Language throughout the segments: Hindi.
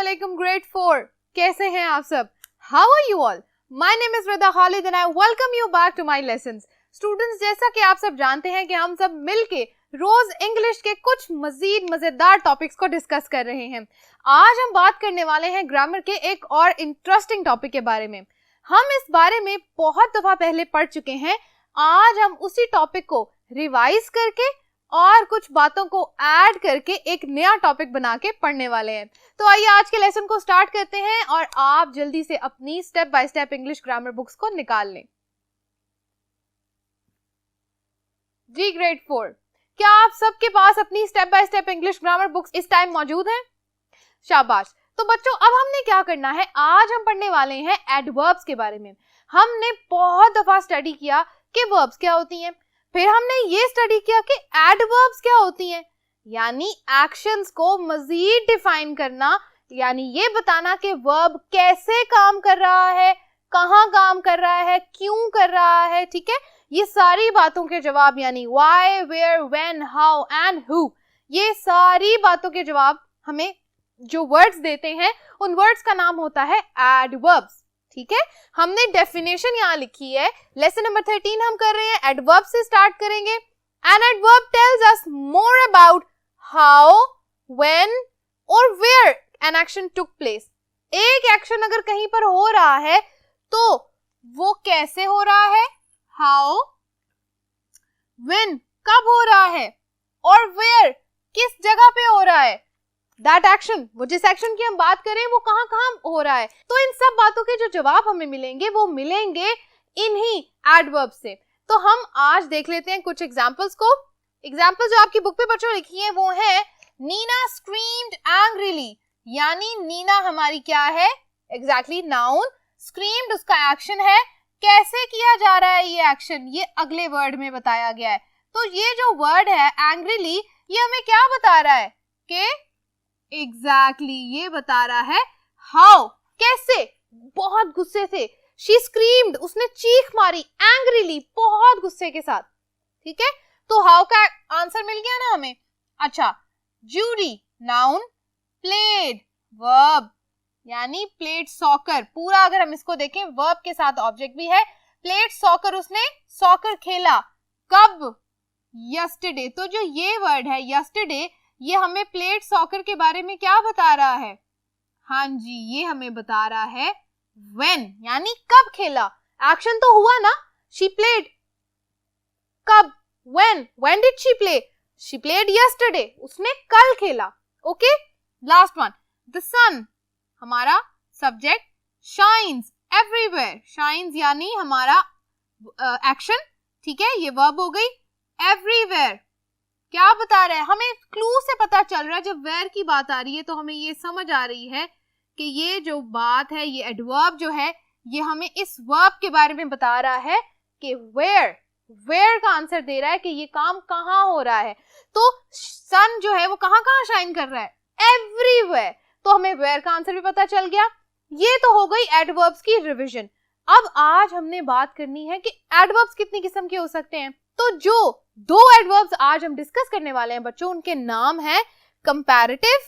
Assalamualaikum grade 4. कैसे हैं आप सब? How are you all? My name is Rida Khalid and I welcome you back to my lessons. Students, जैसा कि आप सब जानते हैं कि हम सब मिलके रोज इंग्लिश के कुछ मजीद मजेदार टॉपिक्स को डिस्कस कर रहे हैं. आज हम बात करने वाले हैं ग्रामर के एक और इंटरेस्टिंग टॉपिक के बारे में. हम इस बारे में बहुत दफा पहले पढ़ चुके हैं. आज हम उसी टॉपिक को रिवाइज करके और कुछ बातों को ऐड करके एक नया टॉपिक बना के पढ़ने वाले हैं. तो आइए आज के लेसन को स्टार्ट करते हैं और आप जल्दी से अपनी step by step English grammar books को निकाल लें. जी ग्रेड 4, क्या आप सबके पास अपनी step by step English grammar books इस टाइम मौजूद हैं? शाबाश. तो बच्चों, अब हमने क्या करना है, आज हम पढ़ने वाले हैं एडवर्ब्स के बारे में. हमने बहुत दफा स्टडी किया कि वर्ब्स क्या होती हैं, फिर हमने ये स्टडी किया कि एडवर्ब्स क्या होती हैं, यानी एक्शंस को मजीद डिफाइन करना, यानी ये बताना कि वर्ब कैसे काम कर रहा है, कहाँ काम कर रहा है, क्यों कर रहा है. ठीक है, ये सारी बातों के जवाब यानी why, where, when, how and who, ये सारी बातों के जवाब हमें जो वर्ड्स देते हैं उन वर्ड्स का नाम होता है एडवर्ब्स. ठीक है, हमने डेफिनेशन यहाँ लिखी है. लेसन नंबर 13 हम कर रहे हैं, एडवर्ब से स्टार्ट करेंगे. An adverb tells us more about how, when और where an action took place. एक एक्शन अगर कहीं पर हो रहा है तो वो कैसे हो रहा है, हाउ, व्हेन कब हो रहा है, और वेयर किस जगह पे हो रहा है. दैट एक्शन, वो जिस एक्शन की हम बात करें वो कहाँ कहाँ हो रहा है. तो इन सब बातों के जो जवाब हमें मिलेंगे वो मिलेंगे इन्हीं एडवर्ब से. तो हम आज देख लेते हैं कुछ एग्जांपल्स को. एग्जांपल जो आपकी बुक पे बच्चों लिखी है वो है नीना स्क्रीम्ड एंग्रीली, यानी नीना हमारी क्या है, एग्जैक्टली नाउन. स्क्रीम्ड उसका एक्शन है. कैसे किया जा रहा है ये एक्शन, ये अगले वर्ड में बताया गया है. तो ये जो वर्ड है एंग्रीली, ये हमें क्या बता रहा है कि एग्जैक्टली ये बता रहा है हाउ, कैसे, बहुत गुस्से से. शी स्क्रीम्ड, उसने चीख मारी, एंग्रीली, बहुत गुस्से के साथ. ठीक है, तो हाउ का आंसर मिल गया ना हमें. अच्छा, जूडी नाउन, प्लेड वर्ब, यानी प्लेड सॉकर. पूरा अगर हम इसको देखें वर्ब के साथ ऑब्जेक्ट भी है. प्लेड सॉकर, उसने सॉकर खेला. कब, यस्टरडे. तो जो ये वर्ड है यस्टरडे, ये हमें प्लेड सॉकर के बारे में क्या बता रहा है, हाँ जी, ये हमें बता रहा है व्हेन, यानी कब खेला. एक्शन तो हुआ ना, शी प्लेड. कब, when did she play, she played yesterday, उसने कल खेला. ओके, लास्ट वन, द सन हमारा सब्जेक्ट, शाइन्स एवरीवेयर, शाइन्स यानी हमारा एक्शन. ठीक है, ये वर्ब हो गई. एवरीवेयर क्या बता रहा है, हमें क्लू से पता चल रहा है. जब वेयर की बात आ रही है तो हमें ये समझ आ रही है कि ये जो बात है, ये एडवर्ब जो है, ये हमें इस वर्ब के बारे में बता रहा है कि वेयर का आंसर दे रहा है कि ये काम कहाँ हो रहा है. तो सन जो है वो कहाँ कहाँ शाइन कर रहा है, एवरीवेयर. तो हमें वेयर का आंसर भी पता चल गया. ये तो हो गई एडवर्ब्स की रिविजन. अब आज हमने बात करनी है कि एडवर्ब्स कितनी किस्म के हो सकते हैं. तो जो दो एडवर्ब्स आज हम डिस्कस करने वाले हैं बच्चों, उनके नाम है कंपैरेटिव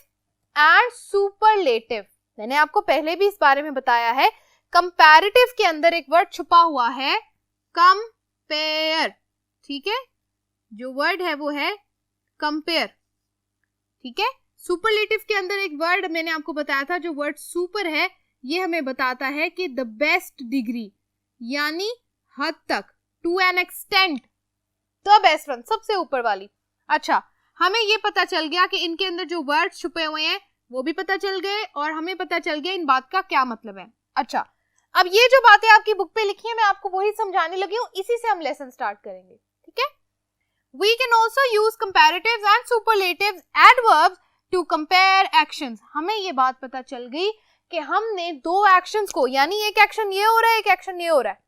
एंड सुपरलेटिव. मैंने आपको पहले भी इस बारे में बताया है. कंपैरेटिव के अंदर एक वर्ड छुपा हुआ है, कंपेयर. ठीक है, जो वर्ड है वो है कंपेयर. ठीक है, सुपरलेटिव के अंदर एक वर्ड मैंने आपको बताया था, जो वर्ड सुपर है, ये हमें बताता है कि द बेस्ट डिग्री, यानी हद तक, to an extent, the best one, सबसे ऊपर वाली. अच्छा, हमें ये पता चल गया कि इनके अंदर जो वर्ड छुपे हुए हैं वो भी पता चल गए और हमें पता चल गया इन बात का क्या मतलब है. अच्छा, अब ये जो बातें आपकी बुक पे लिखी है मैं आपको वही समझाने लगी हूँ, इसी से हम लेसन स्टार्ट करेंगे. ठीक है, we can also use comparatives and superlatives adverbs to compare actions. हमें ये बात पता चल गई कि हमने दो एक्शंस को, यानी एक एक्शन ये हो रहा है, एक एक्शन ये हो रहा है,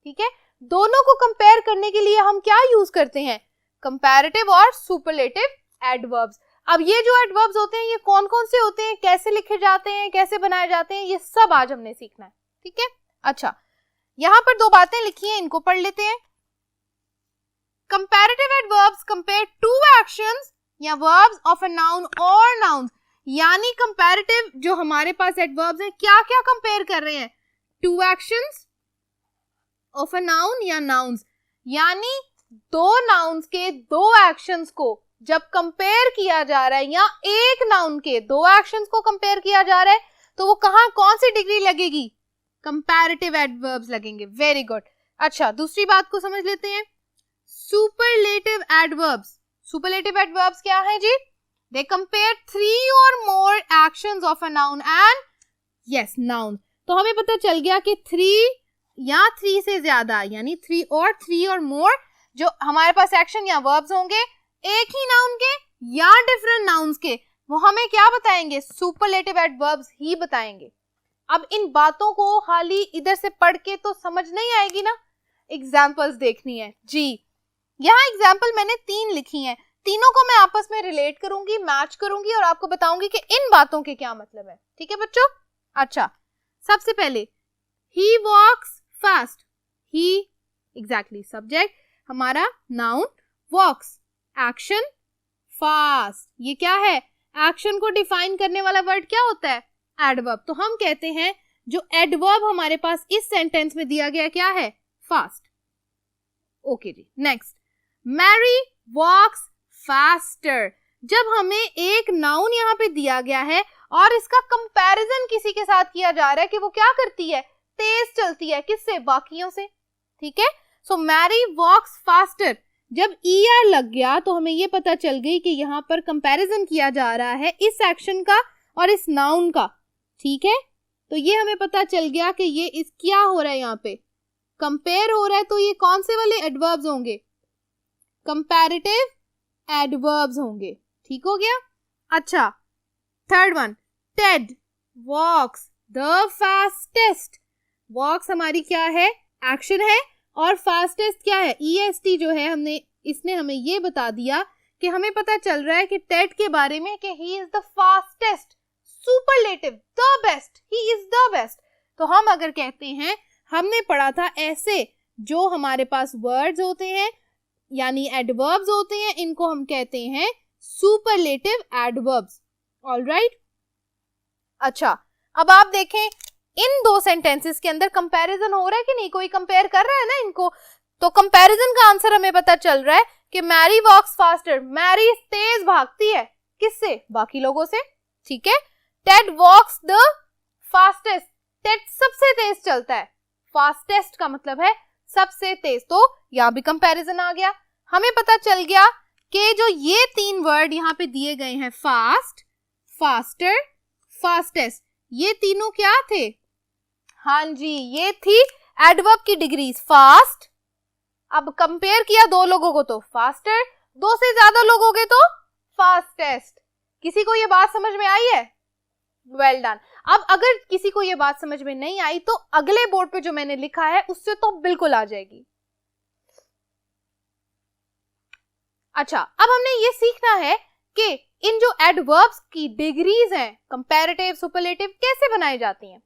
ठीक है, दोनों को कंपेयर करने के लिए हम क्या यूज करते हैं, कंपैरेटिव और सुपरलेटिव एडवर्ब्स. अब ये जो एडवर्ब्स होते हैं ये कौन कौन से होते हैं, कैसे लिखे जाते हैं, कैसे बनाए जाते हैं, ये सब आज हमने सीखना है. ठीक है, अच्छा, यहाँ पर दो बातें लिखी हैं, इनको पढ़ लेते हैं. Comparative adverbs compare to actions या verbs of a noun or nouns. यानी कंपैरेटिव जो हमारे पास एडवर्ब्स हैं क्या क्या कंपेयर कर रहे हैं, two actions of a noun या नाउन्स, यानी दो नाउन्स के दो एक्शंस को जब कंपेयर किया जा रहा है या एक नाउन के दो एक्शंस को कंपेयर किया जा रहा है तो वो कहां कौन सी डिग्री लगेगी, कंपैरेटिव एडवर्ब्स लगेंगे। Very good. अच्छा, दूसरी बात को समझ लेते हैं, सुपरलेटिव एडवर्ब्स। सुपरलेटिव एडवर्ब्स क्या है जी, दे कंपेयर 3 और more actions of a noun and yes noun. तो हमें पता चल गया कि 3 या 3 से ज्यादा यानी 3 और मोर जो हमारे पास एक्शन या वर्ब्स होंगे एक ही नाउन के या डिफरेंट नाउन्स के, वो हमें क्या बताएंगे, सुपरलेटिव एडवर्ब्स ही बताएंगे। अब इन बातों को खाली इधर से पढ़ के तो समझ नहीं आएगी ना, एग्जाम्पल्स देखनी है जी। यहाँ एग्जाम्पल मैंने 3 लिखी हैं, तीनों को मैं आपस में रिलेट करूंगी, मैच करूंगी और आपको बताऊंगी कि इन बातों के क्या मतलब है। ठीक है बच्चों। अच्छा, सबसे पहले ही वॉक्स फास्ट, ही एग्जैक्टली सब्जेक्ट हमारा, नाउन वॉक्स एक्शन, फास्ट ये क्या है, एक्शन को डिफाइन करने वाला वर्ड क्या होता है, एडवर्ब। तो हम कहते हैं जो एडवर्ब हमारे पास इस सेंटेंस में दिया गया क्या है, फास्ट। ओके जी, नेक्स्ट, मैरी वॉक्स फास्टर। जब हमें एक नाउन यहाँ पे दिया गया है और इसका कंपैरिजन किसी के साथ किया जा रहा है कि वो क्या करती है, तेज चलती है, किससे, बाकियों से। ठीक है, सो मैरी वॉक्स फास्टर, जब ER लग गया तो हमें ये पता चल गई कि यहाँ पर कंपैरिजन किया जा रहा है इस एक्शन का और इस नाउन का। ठीक है, तो ये हमें पता चल गया कि ये इस क्या हो रहा है, यहाँ पे कंपेयर हो रहा है, तो ये कौन से वाले एडवर्ब्स होंगे, कंपैरेटिव एडवर्ब्स होंगे। ठीक हो गया। अच्छा, third one, Ted walks the fastest. Walks हमारी क्या है, एक्शन है, और फास्टेस्ट क्या है, EST जो है, हमने इसने हमें ये बता दिया कि हमें पता चल रहा है कि टेड के बारे में कि he is the fastest, superlative, the best, he is the best. तो हम अगर कहते हैं, हमने पढ़ा था ऐसे जो हमारे पास वर्ड्स होते हैं यानी एडवर्ब्स होते हैं, इनको हम कहते हैं सुपरलेटिव एडवर्ब्स। ऑलराइट। अच्छा, अब आप देखें इन दो सेंटेंसेस के अंदर कंपैरिजन हो रहा है कि नहीं, कोई कंपेयर कर रहा है ना इनको, तो कंपैरिजन का आंसर हमें पता चल रहा है कि मैरी वॉक्स फास्टर, मैरी तेज भागती है, किससे, बाकी लोगों से। ठीक है, Ted walks the fastest, Ted सबसे तेज चलता है, फास्टेस्ट का मतलब है सबसे तेज, तो यहाँ भी कंपैरिजन आ गया। हमें पता चल गया कि जो ये 3 वर्ड यहाँ पे दिए गए हैं, फास्ट, फास्टर, फास्टेस्ट, ये तीनों क्या थे, हाँ जी ये थी एडवर्ब की डिग्रीज, फास्ट, अब कंपेयर किया 2 लोगों को तो फास्टर, 2 से ज्यादा लोग हो गए तो फास्टेस्ट। किसी को ये बात समझ में आई है, वेल डन। अब अगर किसी को ये बात समझ में नहीं आई तो अगले बोर्ड पे जो मैंने लिखा है उससे तो बिल्कुल आ जाएगी। अच्छा, अब हमने ये सीखना है कि इन जो एडवर्ब्स की डिग्रीज हैं, कंपैरेटिव, सुपरलेटिव, कैसे बनाई जाती हैं।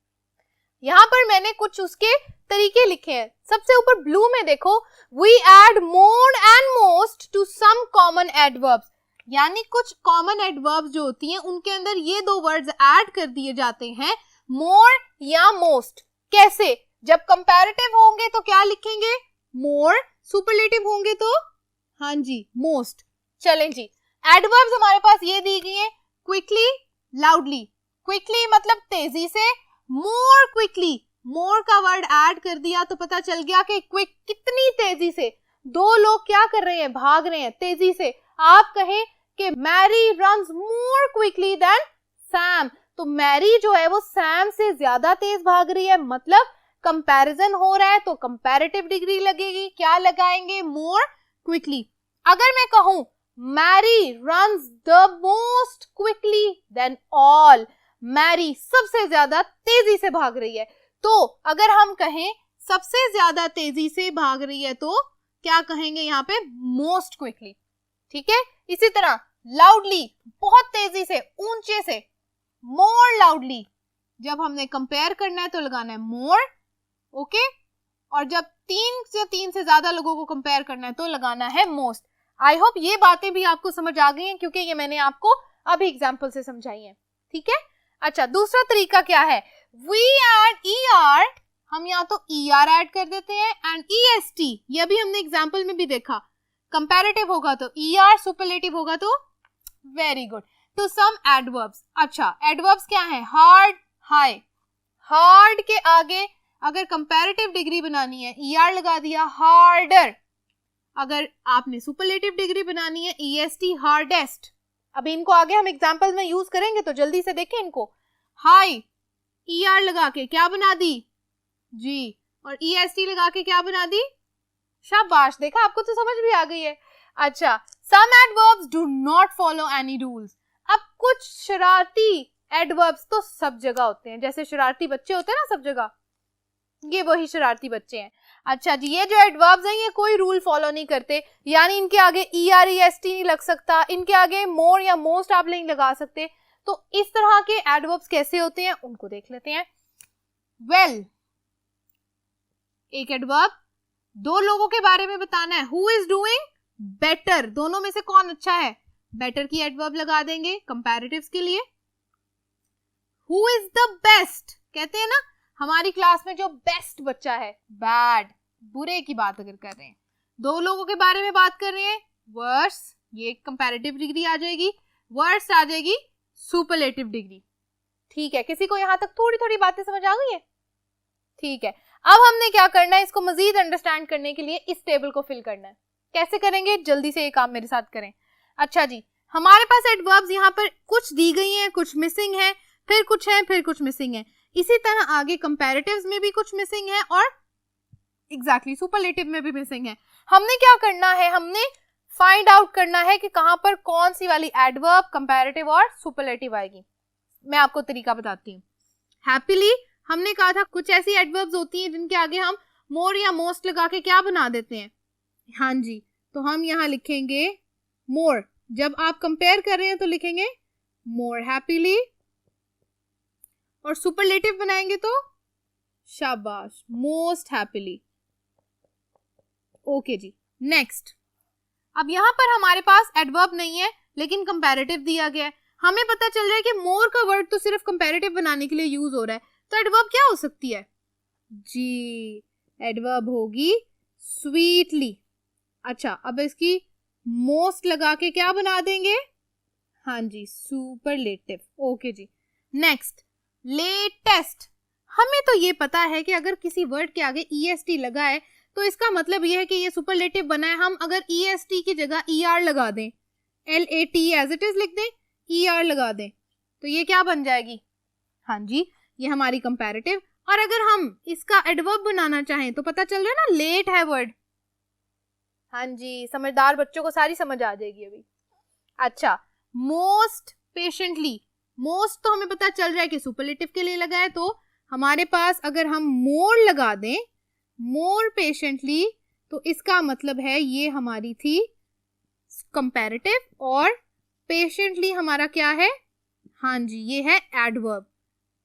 यहाँ पर मैंने कुछ उसके तरीके लिखे हैं। सबसे ऊपर ब्लू में देखो, we add more and most to some common adverbs, यानी कुछ कॉमन एडवर्ब्स जो होती हैं उनके अंदर ये 2 वर्ड्स ऐड कर दिए जाते हैं, मोर या मोस्ट। कैसे, जब कंपैरेटिव होंगे तो क्या लिखेंगे, मोर, सुपरलेटिव होंगे तो हाँ जी मोस्ट। चलें जी, एडवर्ब्स हमारे पास ये दी गई है, क्विकली, लाउडली। क्विकली मतलब तेजी से, मोर क्विकली, मोर का वर्ड ऐड कर दिया तो पता चल गया कि क्विक कितनी तेजी से, 2 लोग क्या कर रहे हैं, भाग रहे हैं तेजी से। आप कहें कि Mary runs more quickly than Sam, तो मैरी जो है वो सैम से ज्यादा तेज भाग रही है, मतलब कंपैरिजन हो रहा है तो कंपैरेटिव डिग्री लगेगी, क्या लगाएंगे, मोर क्विकली। अगर मैं कहूं Mary runs the most quickly than all, Mary सबसे ज्यादा तेजी से भाग रही है, तो अगर हम कहें सबसे ज्यादा तेजी से भाग रही है तो क्या कहेंगे यहाँ पे, मोस्ट क्विकली। ठीक है, इसी तरह लाउडली, बहुत तेजी से, ऊंचे से, मोर लाउडली। जब हमने कंपेयर करना है तो लगाना है मोर, ओके, और जब 3 से ज्यादा लोगों को कंपेयर करना है तो लगाना है मोस्ट। आई होप ये बातें भी आपको समझ आ गई हैं क्योंकि ये मैंने आपको अभी एग्जाम्पल से समझाई हैं। ठीक है। अच्छा, दूसरा तरीका क्या है, वी एड ER, हम यहाँ तो ER ऐड कर देते हैं, एंड EST, ये भी हमने एग्जाम्पल में भी देखा, कंपैरेटिव होगा तो ER, सुपरलेटिव होगा तो, very good, to some adverbs. अच्छा, एडवर्ब्स क्या है, हार्ड, हाई। हार्ड के आगे अगर कंपैरेटिव डिग्री बनानी है ER लगा दिया, हार्डर। अगर आपने सुपरलेटिव डिग्री बनानी है EST, हार्डेस्ट। अभी इनको आगे हम एग्जाम्पल में यूज करेंगे तो जल्दी से देखें इनको। हाई, ER लगा के क्या बना दी, जी, और EST लगा के क्या बना दी, शाबाश, देखा आपको तो समझ भी आ गई है। अच्छा, some adverbs do not follow any rules. अब कुछ शरारती एडवर्ब्स तो सब जगह होते हैं, जैसे शरारती बच्चे होते हैं ना सब जगह, ये वही शरारती बच्चे हैं। अच्छा जी, ये जो एडवर्ब्स हैं ये कोई रूल फॉलो नहीं करते, यानी इनके आगे ER EST नहीं लग सकता, इनके आगे मोर या मोस्ट आप नहीं लगा सकते। तो इस तरह के एडवर्ब्स कैसे होते हैं उनको देख लेते हैं। वेल, एक एडवर्ब दो लोगों के बारे में बताना है, हु इज डूइंग बेटर, दोनों में से कौन अच्छा है, बेटर की एडवर्ब लगा देंगे कंपैरेटिव्स के लिए। हु इज द बेस्ट, कहते हैं ना हमारी क्लास में जो बेस्ट बच्चा है, बैड, बुरे की बात अगर कर रहे हैं, दो लोगों के बारे में बात कर रहे हैं, वर्स, ये कंपैरेटिव डिग्री आ जाएगी, वर्स आ जाएगी सुपरलेटिव डिग्री। ठीक है, किसी को यहाँ तक थोड़ी थोड़ी बातें समझ आ गई है? ठीक है, अब हमने क्या करना है, इसको मजीद अंडरस्टैंड करने के लिए इस टेबल को फिल करना है। कैसे करेंगे, जल्दी से ये काम मेरे साथ करें। अच्छा जी, हमारे पास एडवर्ब्स यहाँ पर कुछ दी गई हैं, कुछ मिसिंग है, फिर कुछ है, फिर कुछ मिसिंग है। इसी तरह आगे कंपैरेटिव्स में भी कुछ मिसिंग है और एग्जैक्टली सुपरलेटिव में भी मिसिंग है। हमने क्या करना है, हमने फाइंड आउट करना है कि कहां पर कौन सी वाली एडवर्ब कंपैरेटिव और सुपरलेटिव आएगी। मैं आपको तरीका बताती हूँ। हैप्पीली हमने कहा था कुछ ऐसी एडवर्ब्स होती हैं जिनके आगे हम मोर या मोस्ट लगा के क्या बना देते हैं, हाँ जी, तो हम यहाँ लिखेंगे मोर। जब आप कंपेयर कर रहे हैं तो लिखेंगे मोर हैप्पीली, और सुपरलेटिव बनाएंगे तो शाबाश मोस्ट हैप्पीली। ओके जी, नेक्स्ट। अब यहाँ पर हमारे पास एडवर्ब नहीं है लेकिन कंपैरेटिव दिया गया है। हमें पता चल रहा है कि मोर का वर्ड तो सिर्फ कंपैरेटिव बनाने के लिए यूज हो रहा है, तो एडवर्ब क्या हो सकती है जी, एडवर्ब होगी स्वीटली। अच्छा, अब इसकी मोस्ट लगा के क्या बना देंगे, हाँ जी, सुपरलेटिव। ओके जी, नेक्स्ट, लेटेस्ट। हमें तो ये पता है कि अगर किसी वर्ड के आगे EST लगा है तो इसका मतलब ये है कि ये सुपरलेटिव बना है। हम अगर EST की जगह ER लगा दें, LAT एज इट इज लिख दें, ER लगा दें, तो ये क्या बन जाएगी, हाँ जी, ये हमारी कंपैरेटिव। और अगर हम इसका एडवर्ब बनाना चाहें तो पता चल रहा है ना, लेट है वर्ड, हाँ जी, समझदार बच्चों को सारी समझ आ जाएगी अभी। अच्छा, मोस्ट पेशेंटली, मोस्ट तो हमें पता चल रहा है कि सुपरलेटिव के लिए लगा है, तो हमारे पास अगर हम मोर लगा दें, मोर पेशेंटली, तो इसका मतलब है ये हमारी थी कंपैरेटिव, और पेशेंटली हमारा क्या है, हाँ जी, ये है एडवर्ब।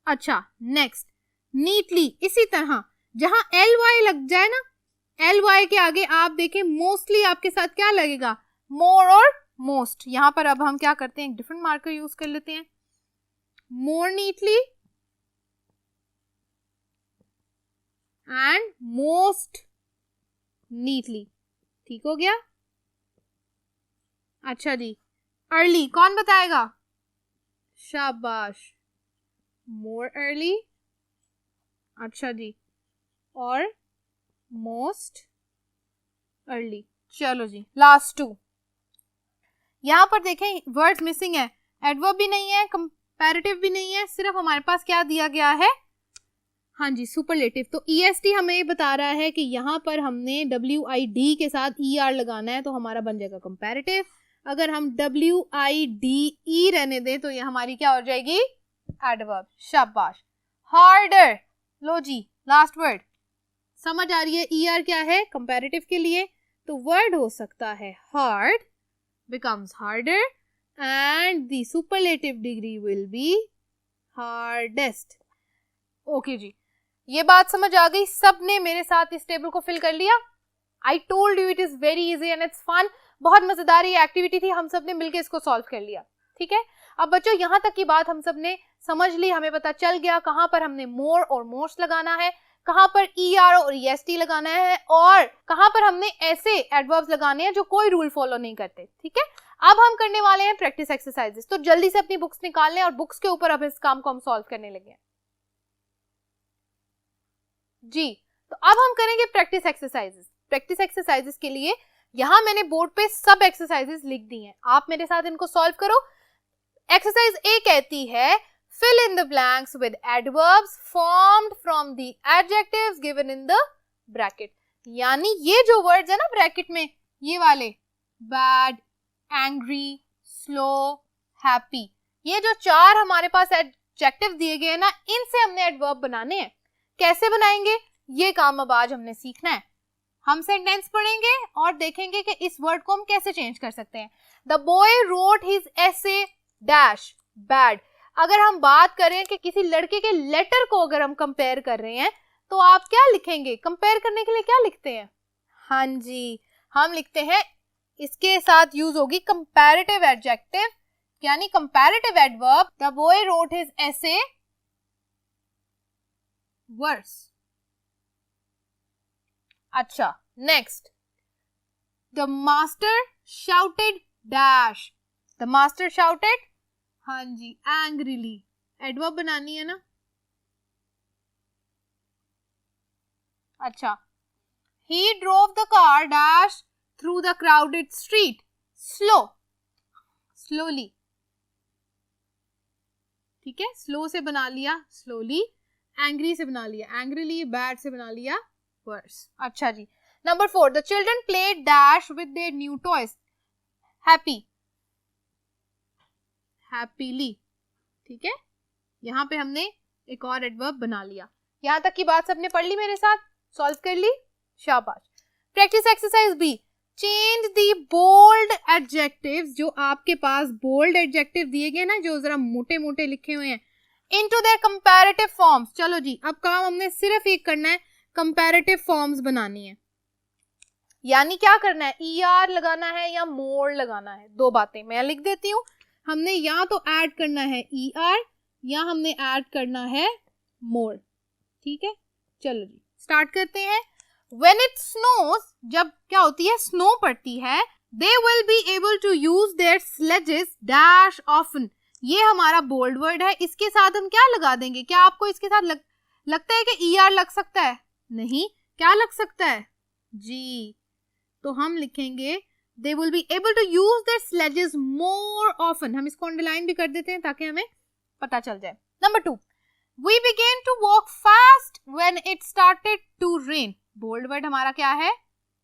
अच्छा, नेक्स्ट, नीटली। इसी तरह जहां LY लग जाए ना, LY के आगे आप देखें मोस्टली आपके साथ क्या लगेगा, मोर और मोस्ट। यहां पर अब हम क्या करते हैं, एक डिफरेंट मार्कर यूज कर लेते हैं, मोर नीटली एंड मोस्ट नीटली। ठीक हो गया। अच्छा जी, अर्ली कौन बताएगा, शाबाश, मोर अर्ली। अच्छा जी, और मोस्ट अर्ली। चलो जी, लास्ट टू। यहां पर देखें वर्ड्स मिसिंग है, एडवर्ब भी नहीं है, कंपैरेटिव भी नहीं है, सिर्फ हमारे पास क्या दिया गया है, हाँ जी, सुपरलेटिव। तो EST हमें ये बता रहा है कि यहाँ पर हमने WID के साथ ER लगाना है तो हमारा बन जाएगा कंपैरेटिव। अगर हम WIDE रहने दें तो ये हमारी क्या हो जाएगी, एडवर्ब। शाबाश। हार्डर, लो जी, लास्ट वर्ड समझ आ रही है, ER क्या है कंपैरेटिव के लिए, तो वर्ड हो सकता है hard becomes harder and the superlative degree will be hardest. Okay जी, ये बात समझ आ गई, सबने मेरे साथ इस टेबल को फिल कर लिया। I told you it is very easy and it's fun। बहुत मजेदार ये एक्टिविटी थी, हम सब ने मिलकर इसको सॉल्व कर लिया। ठीक है, अब बच्चों यहाँ तक की बात हम सब ने समझ ली, हमें पता चल गया कहाँ पर हमने मोर और मोर्स लगाना है, कहाँ पर ER और EST लगाना है, और कहाँ पर हमने ऐसे एडवर्ब्स लगाने हैं जो कोई रूल फॉलो नहीं करते। ठीक है, अब हम करने वाले हैं प्रैक्टिस एक्सरसाइजेस। तो जल्दी से अपनी बुक्स निकाल लें और बुक्स के ऊपर अब इस काम को हम सॉल्व करने लगे हैं जी। तो अब हम करेंगे प्रैक्टिस एक्सरसाइजेस। प्रैक्टिस एक्सरसाइजेस के लिए यहाँ मैंने बोर्ड पे सब एक्सरसाइजेस लिख दी हैं, आप मेरे साथ इनको सॉल्व करो। एक्सरसाइज ए कहती है fill in the blanks with adverbs formed from the adjectives given in the bracket। यानी ये जो वर्ड्स है ना ब्रैकेट में, ये वाले bad, angry, slow, happy, ये जो चार हमारे पास एडजेक्टिव दिए गए हैं ना, इनसे हमने एडवर्ब बनाने हैं। कैसे बनाएंगे ये काम अब आज हमने सीखना है। हम सेंटेंस पढ़ेंगे और देखेंगे कि इस वर्ड को हम कैसे चेंज कर सकते हैं। The boy wrote his essay dash bad. अगर हम बात करें कि किसी लड़के के लेटर को अगर हम कंपेयर कर रहे हैं तो आप क्या लिखेंगे? कंपेयर करने के लिए क्या लिखते हैं? हाँ जी, हम लिखते हैं, इसके साथ यूज होगी कंपैरेटिव एडजेक्टिव, यानी comparative adverb. The boy wrote his essay worse. अच्छा, next, the master shouted dash. The master shouted, हाँ जी, एंग्रीली। एडवर्ब बनानी है ना। अच्छा, he drove the car dash through the crowded street slow, slowly. ठीक है, स्लो से बना लिया स्लोली, एंग्री से बना लिया एंग्रीली, बैड से बना लिया वर्स। अच्छा जी, number 4, the children played dash with their new toys happy, happily. ठीक है, यहाँ पे हमने एक और एडवर्ब बना लिया। यहाँ तक की बात सबने पढ़ ली, मेरे साथ सॉल्व कर ली, शाबाश। Practice exercise B, change the bold adjectives, जो आपके पास बोल्ड एडजेक्टिव दिए गए ना, जो जरा मोटे मोटे लिखे हुए हैं, इनटू देयर कंपैरेटिव फॉर्म्स। चलो जी, अब काम हमने सिर्फ एक करना है, कंपैरेटिव फॉर्म्स बनानी है। यानी क्या करना है, ER लगाना है या मोर लगाना है, दो बातें मैं लिख देती हूँ। हमने या तो ऐड करना है ER या हमने ऐड करना है मोर। ठीक है, चलो जी स्टार्ट करते हैं। When it snows, जब क्या होती है, स्नो पड़ती है, they will be able to use their sledges dash often। ये हमारा बोल्ड वर्ड है, इसके साथ हम क्या लगा देंगे? क्या आपको इसके साथ लगता है कि ER लग सकता है? नहीं, क्या लग सकता है जी? तो हम लिखेंगे they will be able to use their sledges more often। हम इसको अंडरलाइन भी कर देते हैं ताकि हमें पता चल जाए। Number 2, we began to walk fast when it started to rain। Bold word हमारा क्या है?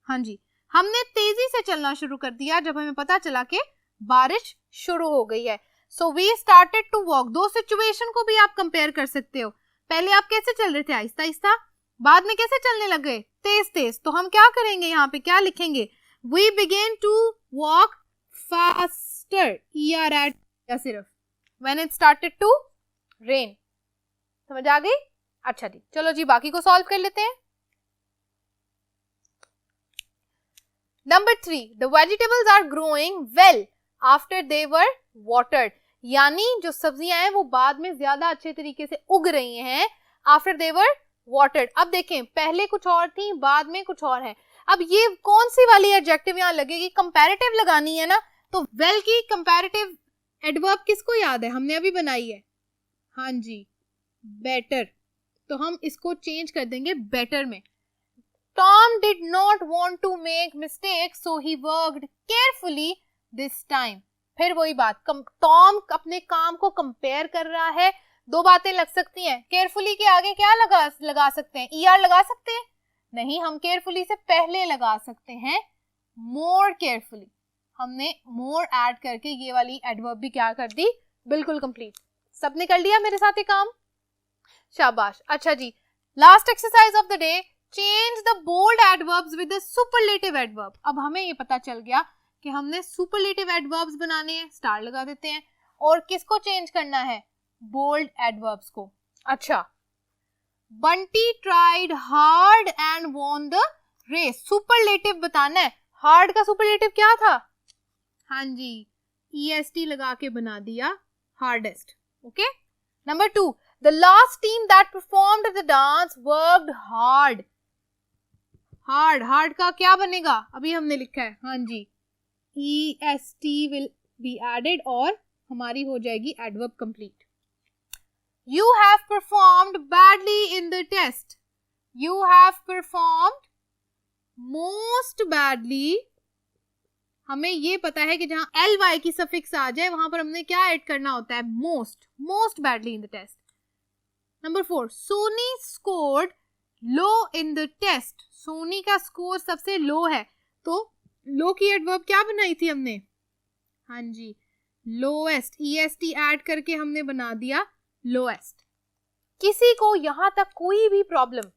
हाँ जी, हमने तेजी से चलना शुरू कर दिया जब हमें पता चला कि बारिश शुरू हो गई है। So we started to walk। दो सिचुएशन को भी आप कंपेयर कर सकते हो। पहले आप कैसे चल रहे थे? आहिस्ता आहिस्ता। बाद में कैसे चलने लग गए? तेज तेज। तो हम क्या करेंगे, यहाँ पे क्या लिखेंगे? We began to walk faster, ER add या सिर्फ when it started to rain। समझ आ गई? अच्छा जी, चलो जी बाकी को सॉल्व कर लेते हैं। Number 3, the vegetables are growing well after they were watered। यानी जो सब्जियां हैं वो बाद में ज्यादा अच्छे तरीके से उग रही हैं after they were watered। अब देखें, पहले कुछ और थी, बाद में कुछ और है। अब ये कौन सी वाली एडजेक्टिव यहाँ लगेगी? कंपैरेटिव लगानी है ना, तो वेल की कंपैरेटिव एडवर्ब किसको याद है? हमने अभी बनाई है, हाँ जी, बेटर। तो हम इसको चेंज कर देंगे बेटर में। Tom did not want to make mistakes, so he worked carefully this time। फिर वही बात, टॉम अपने काम को कंपेयर कर रहा है। दो बातें लग सकती हैं, केयरफुली के आगे क्या लगा सकते हैं? ER लगा सकते हैं? नहीं, हम केयरफुली से पहले लगा सकते हैं मोर केयरफुली। हमने मोर ऐड करके ये वाली एडवर्ब भी क्या कर दी? बिल्कुल कंप्लीट। सबने कर लिया मेरे साथ ये काम? शाबाश। अच्छा जी, last exercise of the day, change the bold adverbs with the superlative adverb. अब हमें ये पता चल गया कि हमने सुपरलेटिव एडवर्ब्स बनाने हैं, स्टार लगा देते हैं। और किसको चेंज करना है? बोल्ड एडवर्ब्स को। अच्छा, Bunty tried hard and won the race. Superlative बताना है। हार्ड का सुपरलेटिव क्या था? हाँ जी, EST लगा के बना दिया hardest. Okay? Number 2, the last team that performed the dance worked hard. hard का क्या बनेगा? अभी हमने लिखा है, हाँ जी, EST will be added और हमारी हो जाएगी adverb complete. You have performed badly in the test. You have performed most badly. हमें ये पता है कि जहां ly की सफिक्स आ जाए वहां पर हमने क्या ऐड करना होता है? most badly in the test. Number 4, Sony scored low in the test. Soni का स्कोर सबसे लो है, तो लो की एडवर्ब क्या बनाई थी हमने? हाँ जी, लोएस्ट, EST ऐड करके हमने बना दिया लोएस्ट. किसी को यहां तक कोई भी प्रॉब्लम?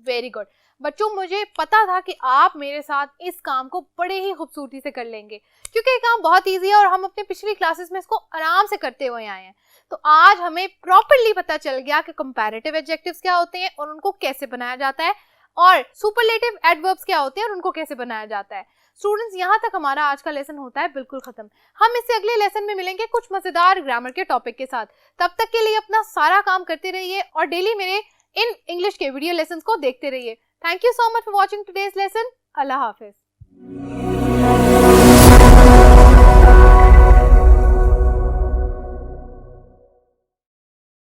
वेरी गुड बच्चों, मुझे पता था कि आप मेरे साथ इस काम को बड़े ही खूबसूरती से कर लेंगे, क्योंकि ये काम बहुत इजी है और हम अपने पिछली क्लासेस में इसको आराम से करते हुए आए हैं. तो आज हमें प्रॉपर्ली पता चल गया कि कंपैरेटिव एडजेक्टिव्स क्या होते हैं और उनको कैसे बनाया जाता है, और सुपरलेटिव एडवर्ब्स क्या होते हैं और उनको कैसे बनाया जाता है. स्टूडेंट्स, यहाँ तक हमारा आज का लेसन होता है बिल्कुल खत्म. हम इससे अगले लेसन में मिलेंगे कुछ मजेदार ग्रामर के टॉपिक के साथ. तब तक के लिए अपना सारा काम करते रहिए और डेली मेरे इन इंग्लिश के वीडियो लेसन्स को देखते रहिए. Thank you so much for watching today's lesson. Allah Hafiz.